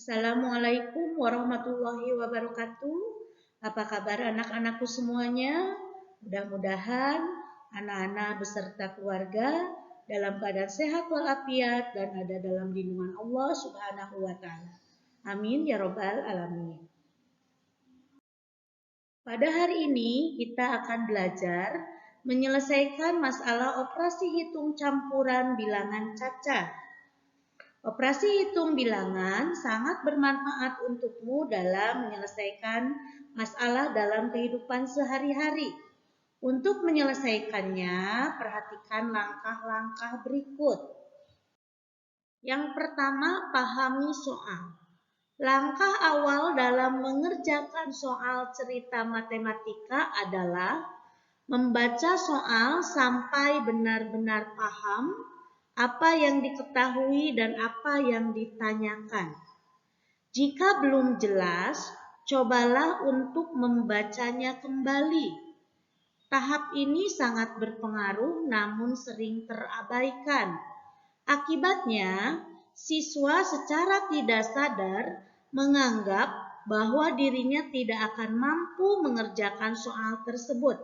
Assalamualaikum warahmatullahi wabarakatuh. Apa kabar anak-anakku semuanya? Mudah-mudahan anak-anak beserta keluarga dalam keadaan sehat walafiat dan ada dalam lindungan Allah Subhanahu wa taala. Amin ya robbal alamin. Pada hari ini kita akan belajar menyelesaikan masalah operasi hitung campuran bilangan cacah. Operasi hitung bilangan sangat bermanfaat untukmu dalam menyelesaikan masalah dalam kehidupan sehari-hari. Untuk menyelesaikannya, perhatikan langkah-langkah berikut. Yang pertama, pahami soal. Langkah awal dalam mengerjakan soal cerita matematika adalah membaca soal sampai benar-benar paham apa yang diketahui dan apa yang ditanyakan. Jika belum jelas, cobalah untuk membacanya kembali. Tahap ini sangat berpengaruh namun sering terabaikan. Akibatnya, siswa secara tidak sadar menganggap bahwa dirinya tidak akan mampu mengerjakan soal tersebut.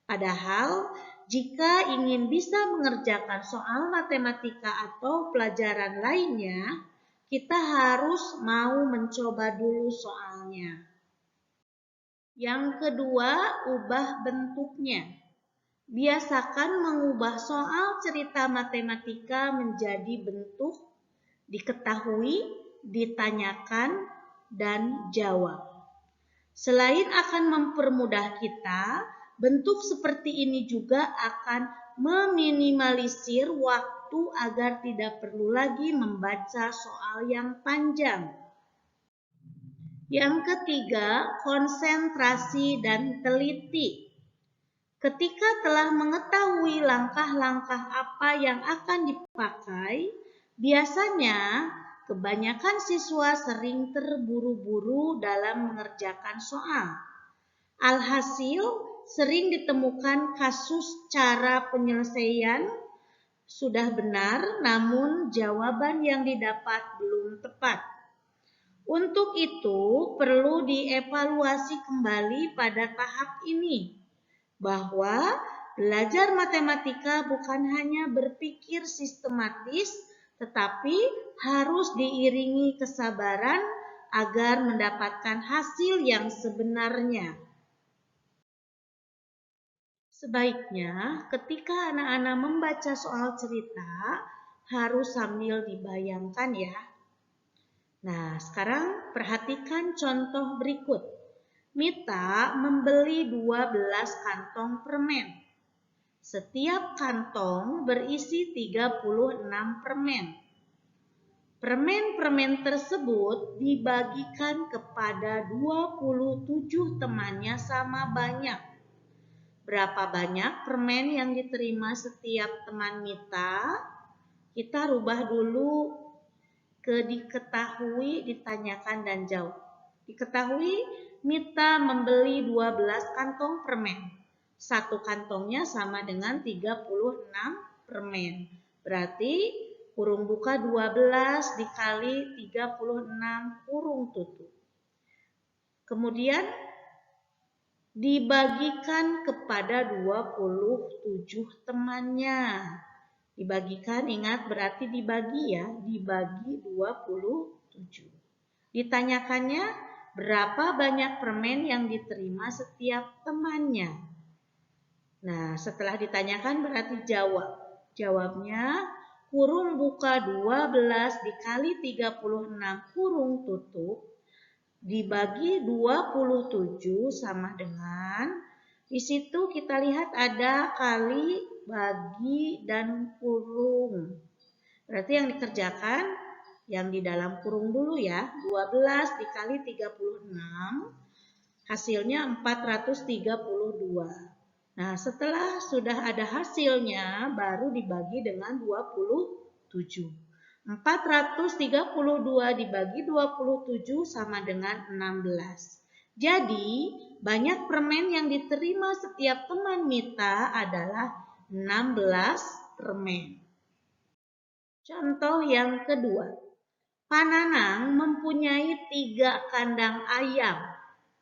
Padahal, jika ingin bisa mengerjakan soal matematika atau pelajaran lainnya, kita harus mau mencoba dulu soalnya. Yang kedua, ubah bentuknya. Biasakan mengubah soal cerita matematika menjadi bentuk diketahui, ditanyakan, dan jawab. Selain akan mempermudah kita, bentuk seperti ini juga akan meminimalisir waktu agar tidak perlu lagi membaca soal yang panjang. Yang ketiga, konsentrasi dan teliti. Ketika telah mengetahui langkah-langkah apa yang akan dipakai, biasanya kebanyakan siswa sering terburu-buru dalam mengerjakan soal. Alhasil, sering ditemukan kasus cara penyelesaian sudah benar, namun jawaban yang didapat belum tepat. Untuk itu, perlu dievaluasi kembali pada tahap ini, bahwa belajar matematika bukan hanya berpikir sistematis, tetapi harus diiringi kesabaran agar mendapatkan hasil yang sebenarnya. Sebaiknya ketika anak-anak membaca soal cerita harus sambil dibayangkan ya. Nah, sekarang perhatikan contoh berikut. Mita membeli 12 kantong permen. Setiap kantong berisi 36 permen. Permen-permen tersebut dibagikan kepada 27 temannya sama banyak. Berapa banyak permen yang diterima setiap teman Mita? Kita rubah dulu ke diketahui, ditanyakan, dan jawab. Diketahui, Mita membeli 12 kantong permen. Satu kantongnya sama dengan 36 permen. Berarti kurung buka 12 dikali 36 kurung tutup. Kemudian dibagikan kepada 27 temannya. Dibagikan, ingat berarti dibagi ya, dibagi 27. Ditanyakannya berapa banyak permen yang diterima setiap temannya. Nah, setelah ditanyakan berarti jawab. Jawabnya kurung buka 12 dikali 36 kurung tutup dibagi 27 sama dengan, di situ kita lihat ada kali, bagi, dan kurung. Berarti yang dikerjakan yang di dalam kurung dulu ya. 12 dikali 36 hasilnya 432. Nah, setelah sudah ada hasilnya baru dibagi dengan 27. 432 dibagi 27 sama dengan 16. Jadi, banyak permen yang diterima setiap teman Mita adalah 16 permen. Contoh yang kedua. Pananang mempunyai 3 kandang ayam.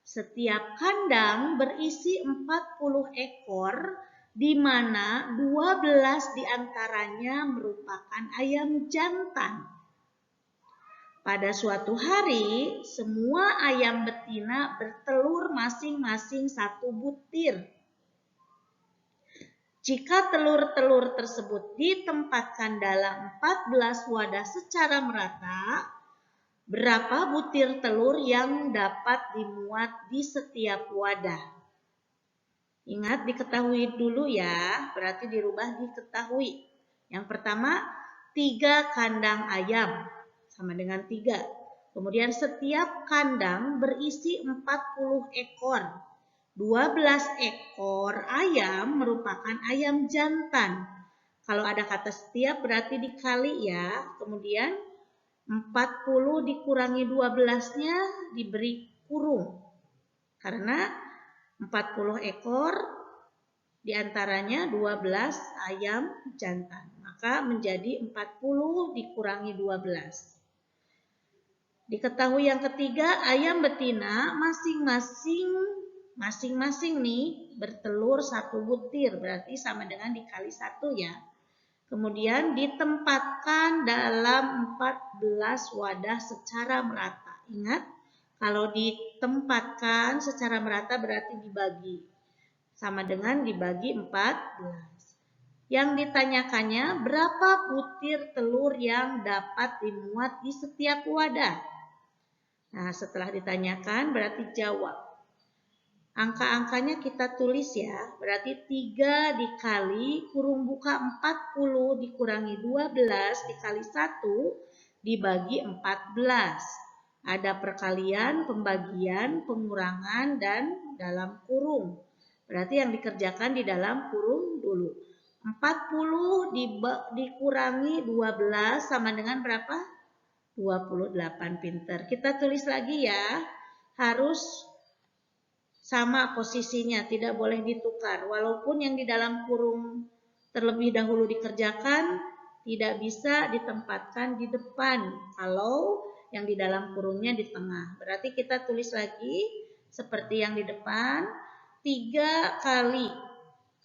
Setiap kandang berisi 40 ekor, di mana 12 diantaranya merupakan ayam jantan. Pada suatu hari, semua ayam betina bertelur masing-masing 1 butir. Jika telur-telur tersebut ditempatkan dalam 14 wadah secara merata, berapa butir telur yang dapat dimuat di setiap wadah? Ingat, diketahui dulu ya, berarti dirubah diketahui. Yang pertama, 3 kandang ayam, sama dengan 3. Kemudian setiap kandang berisi 40 ekor. 12 ekor ayam merupakan ayam jantan. Kalau ada kata setiap berarti dikali ya. Kemudian 40 dikurangi 12-nya diberi kurung. Karena 40 ekor diantaranya 12 ayam jantan. Maka menjadi 40 dikurangi 12. Diketahui yang ketiga, ayam betina masing-masing nih bertelur 1 butir, berarti sama dengan dikali 1 ya. Kemudian ditempatkan dalam 14 wadah secara merata. Ingat, kalau ditempatkan secara merata berarti dibagi. Sama dengan dibagi 14. Yang ditanyakannya, berapa butir telur yang dapat dimuat di setiap wadah? Nah, setelah ditanyakan berarti jawab. Angka-angkanya kita tulis ya, berarti 3 dikali kurung buka 40 dikurangi 12 dikali 1 dibagi 14. Ada perkalian, pembagian, pengurangan, dan dalam kurung. Berarti yang dikerjakan di dalam kurung dulu. 40 dikurangi 12 sama dengan berapa? 28, pinter. Kita tulis lagi ya, harus sama posisinya, tidak boleh ditukar. Walaupun yang di dalam kurung terlebih dahulu dikerjakan, tidak bisa ditempatkan di depan. Kalau yang di dalam kurungnya di tengah. Berarti kita tulis lagi seperti yang di depan. 3 kali,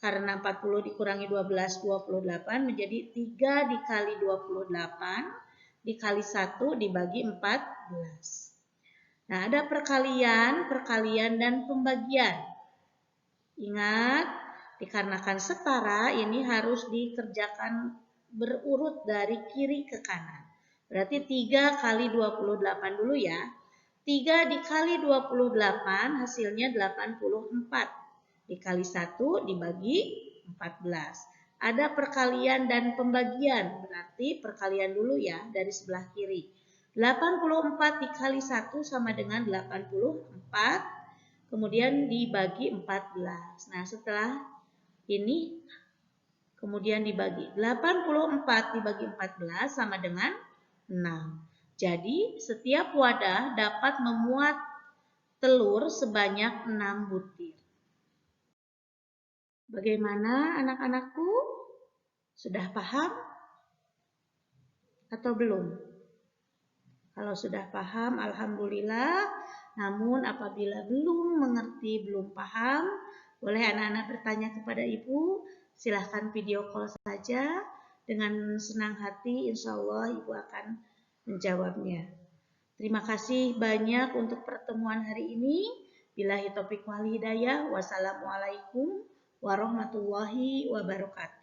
karena 40 dikurangi 12, 28, menjadi 3 dikali 28, dikali 1 dibagi 14. Nah, ada perkalian, dan pembagian. Ingat, dikarenakan setara ini harus dikerjakan berurut dari kiri ke kanan. Berarti 3 kali 28 dulu ya. 3 dikali 28 hasilnya 84. Dikali 1 dibagi 14. Ada perkalian dan pembagian. Berarti perkalian dulu ya dari sebelah kiri. 84 dikali 1 sama dengan 84. Kemudian dibagi 14. Nah, setelah ini kemudian dibagi. 84 dibagi 14 sama dengan 6. Jadi, setiap wadah dapat memuat telur sebanyak 6 butir. Bagaimana anak-anakku? Sudah paham atau belum? Kalau sudah paham, alhamdulillah. Namun apabila belum mengerti, belum paham, boleh anak-anak bertanya kepada ibu. Silahkan video call saja. Dengan senang hati, insya Allah ibu akan menjawabnya. Terima kasih banyak untuk pertemuan hari ini. Billahi taufiq wal hidayah. Wassalamualaikum warahmatullahi wabarakatuh.